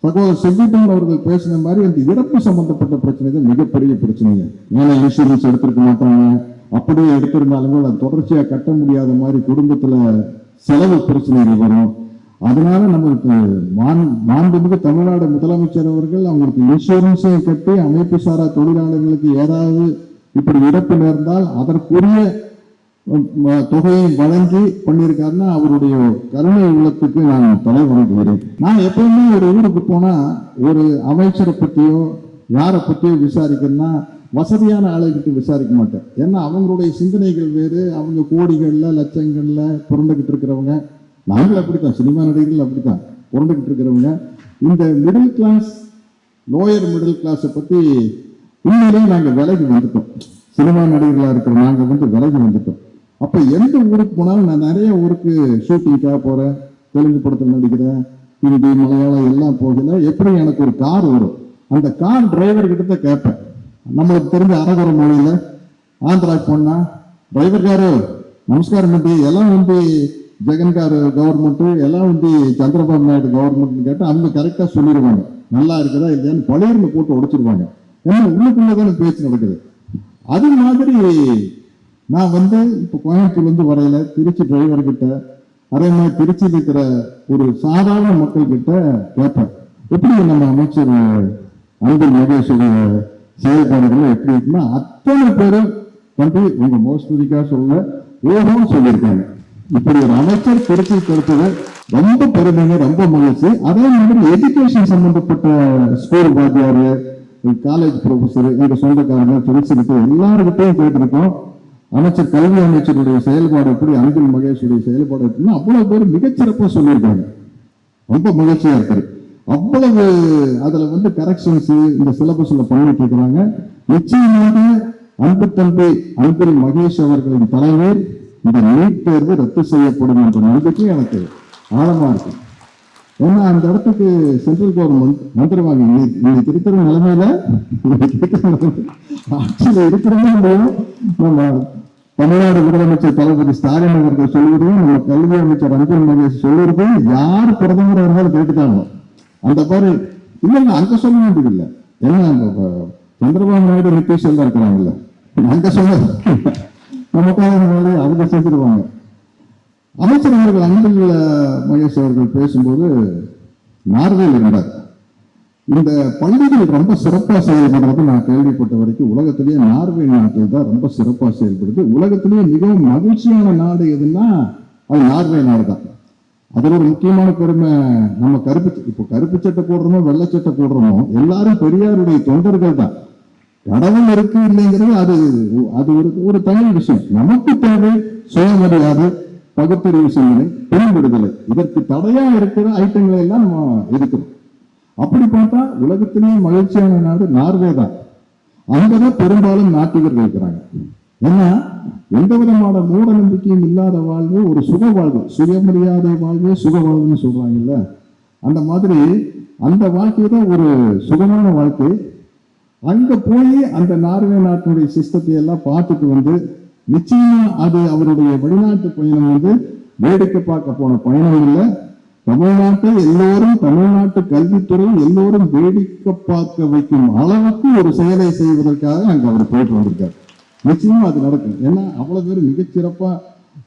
சகோதரர் செல்வன் அவர்கள் பேசின மாதிரி அந்த இறப்பு சம்பந்தப்பட்ட பிரச்சனைகள் மிகப்பெரிய பிரச்சனைங்க. ஏன்னா இன்சூரன்ஸ் எடுத்திருக்க மாட்டாங்க, அப்படியே எடுத்திருந்தாலுமே அதை தொடர்ச்சியா கட்ட முடியாத மாதிரி குடும்பத்துல செலவு பிரச்சனைகள் வரும். அதனால நம்மளுக்கு மாண்புமிகு தமிழ்நாடு முதலமைச்சர் அவர்கள் அவங்களுக்கு இன்சூரன்ஸையும் கட்டி அமைப்பு சாரா தொழிலாளர்களுக்கு ஏதாவது இப்படி இறப்பு நேர்ந்தால் அதற்குரிய தொகையை வழங்கி பண்ணியிருக்காருன்னா அவருடைய கருணை உள்ளத்துக்கு நான் தலை வணங்குகிறேன். நான் எப்பவுமே ஒரு ஊருக்கு போனா ஒரு அமைச்சரை பற்றியோ யாரை பற்றியோ விசாரிக்கிறேன்னா வசதியான ஆளுகிட்ட விசாரிக்க மாட்டேன். ஏன்னா அவங்களுடைய சிந்தனைகள் வேறு, அவங்க கோடிகள்ல லட்சங்கள்ல புரண்டுகிட்டு இருக்கிறவங்க. நாங்கள் அப்படித்தான், சினிமா நடிகர்கள் அப்படித்தான் புரண்டுகிட்டு இருக்கிறவங்க. இந்த மிடில் கிளாஸ் லோயர் மிடில் கிளாஸை பத்தி உண்மையிலேயே நாங்கள் விலகி வந்துட்டோம். சினிமா நடிகர்களா இருக்கிற நாங்கள் விலகி வந்துட்டோம். அப்ப எந்த ஊருக்கு போனாலும் நான் நிறைய ஊருக்கு ஷூட்டிங்காக போறேன், தெலுங்கு படத்தில் நடிக்கிறேன், ஹிந்தி மலையாளம் எல்லாம் போகல. எப்படி எனக்கு ஒரு கார் வரும், அந்த கார் டிரைவர் கிட்ட கேட்பேன். நம்மளுக்கு தெரிஞ்ச அரகுர மொழியில ஆந்திராக்கு போனா டிரைவர் காரு நமஸ்காரம் பண்ணி எல்லாம் ஜெகன் காரு கவர்மெண்ட் எல்லாம் சந்திரபாபு நாயுடு கவர்மெண்ட் கேட்டு அவங்க கரெக்டா சொல்லிடுவாங்க, நல்லா இருக்குதா இல்லையான்னு பழையர்னு போட்டு உடைச்சிருவாங்க. ஏன்னா உள்ளுக்குள்ளதான பேச்சு நடக்குது. அது மாதிரி நான் இப்ப கோயம்புத்தூர்ல வரையில திருச்சி டிரைவர் கிட்ட அதே மாதிரி திருச்சியில் இருக்கிற ஒரு சாதாரண மக்கள் கிட்ட கேட்பேன், எப்படி நம்ம அமைச்சர் அன்பில் மகேஷுடைய செயல்பாடுகள் எப்படி இருக்குன்னா அத்தனை பேரும் உங்க மோஸ்துதிக்கா சொல்ல ஓஹோன்னு சொல்லியிருக்காங்க. இப்படி ஒரு அமைச்சர் திருச்சி கொடுத்தது ரொம்ப பெருமைங்க, ரொம்ப மகிழ்ச்சி. அதே மாதிரி எஜுகேஷன் சம்பந்தப்பட்ட ஸ்கூல் வாத்தியாரு, காலேஜ் ப்ரொஃபஸர், எங்க சொந்தக்காரங்க திருச்சிக்கிட்ட எல்லாருக்கிட்டையும் கேட்டிருக்கோம். அமைச்சர் கல்வி அமைச்சருடைய செயல்பாடு எப்படி, அன்பில் மகேஷுடைய செயல்பாடு எப்படின்னா அவ்வளவு பேர் மிகச்சிறப்பா சொல்லியிருக்காங்க. ரொம்ப மகிழ்ச்சியா இருக்கு. அவ்வளவு அதுல கரெக்ஷன்ஸ் இந்த சிலபஸ்ல பண்ணிட்டு இருக்கிறாங்க. நிச்சயமாக அன்பு தம்பி அன்பில் மகேஷ் அவர்களின் தலைவர் இந்த நீட் தேர்வு ரத்து செய்யப்படும் என்ற நம்பிக்கை எனக்கு ஆழமா இருக்கு. ஏன்னா அந்த இடத்துக்கு சென்ட்ரல் கவர்மெண்ட் வந்துருவாங்க. இன்னைக்கு இருக்கிற நிலைமையில ஆட்சியில இருக்கிறதே நம்ம தமிழ்நாடு முதலமைச்சர் தளபதி ஸ்டாலின் அவர்கள் சொல்லுவதையும் நம்ம கல்வி அமைச்சர் அன்பில் மகேஷ் சொல்லுவதையும் யார் பிரதமர் இருந்தாலும் கேட்டுட்டாங்க. அந்த பாரு இல்லைங்க அங்க சொல்ல வேண்டியது இல்லை. ஏன்னா சந்திரபாபு நாயுடு நிதிஷ் எல்லாம் இருக்கிறாங்கல்ல, அங்க சொல்ல நமக்காக அவங்க செஞ்சிருவாங்க. அமைச்சர் அவர்கள் அன்பில் மகேஷ் அவர்கள் பேசும்போது நார்வேல் இருந்தார். இந்த பள்ளிகள் ரொம்ப சிறப்பாக செயல்படுறது நான் கேள்விப்பட்ட வரைக்கும் உலகத்திலேயே நார்வே நாட்டில் தான் ரொம்ப சிறப்பாக செயல்படுது. உலகத்திலேயே மிகவும் மகிழ்ச்சியான நாடு எதுன்னா அது நார்வே நாடு தான். அதுல ஒரு முக்கியமான பெருமை, நம்ம கருப்பு சட்டை போடுறோமோ வெள்ளை சட்டை போடுறோமோ எல்லாரும் பெரியாருடைய தொண்டர்கள் தான். கடவுள் இருக்கு இல்லைங்கிறது அது ஒரு தனி விஷயம். நமக்கு தேவை சுயமரியாதை, பகுத்தறிவு சிந்தனை, பெண் விடுதலை. இதற்கு தடையா இருக்கிற ஐட்டங்களை எல்லாம் நம்ம எதிர்க்கிறோம். அப்படி பார்த்தா உலகத்திலேயே மகிழ்ச்சியான நாடு நார்வே தான். அங்கதான் பெரும்பாலும் நாட்டிகர்கள் இருக்கிறாங்க. ஏன்னா எந்த விதமான மூட நம்பிக்கையும் இல்லாத வாழ்வு ஒரு சுக வாழ்வு, சுயமரியாதை வாழ்வு சுக வாழ்வுன்னு சொல்றாங்கல்ல, அந்த மாதிரி அந்த வாழ்க்கை தான் ஒரு சுகமான வாழ்க்கை. அங்க போய் அந்த நார்வே நாட்டினுடைய சிஸ்டத்தை எல்லாம் பார்த்துட்டு நிச்சயமா அது அவருடைய வெளிநாட்டு பயணம் வேடிக்கை பார்க்க போன பயணம் இல்லை. தமிழ்நாட்டை எல்லோரும், தமிழ்நாட்டு கல்வித்துறை எல்லோரும் வேடிக்கை பார்க்க வைக்கும் அளவுக்கு ஒரு செயலை செய்வதற்காக அங்க அவர் போயிட்டு வந்திருக்காரு. நிச்சயமா அது நடக்கும். ஏன்னா அவ்வளவு பேர் மிகச்சிறப்பா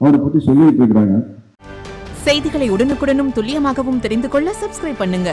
அவரை பத்தி சொல்லிட்டு இருக்கிறாங்க. செய்திகளை உடனுக்குடனும் துல்லியமாகவும் தெரிந்து கொள்ள சப்ஸ்கிரைப் பண்ணுங்க.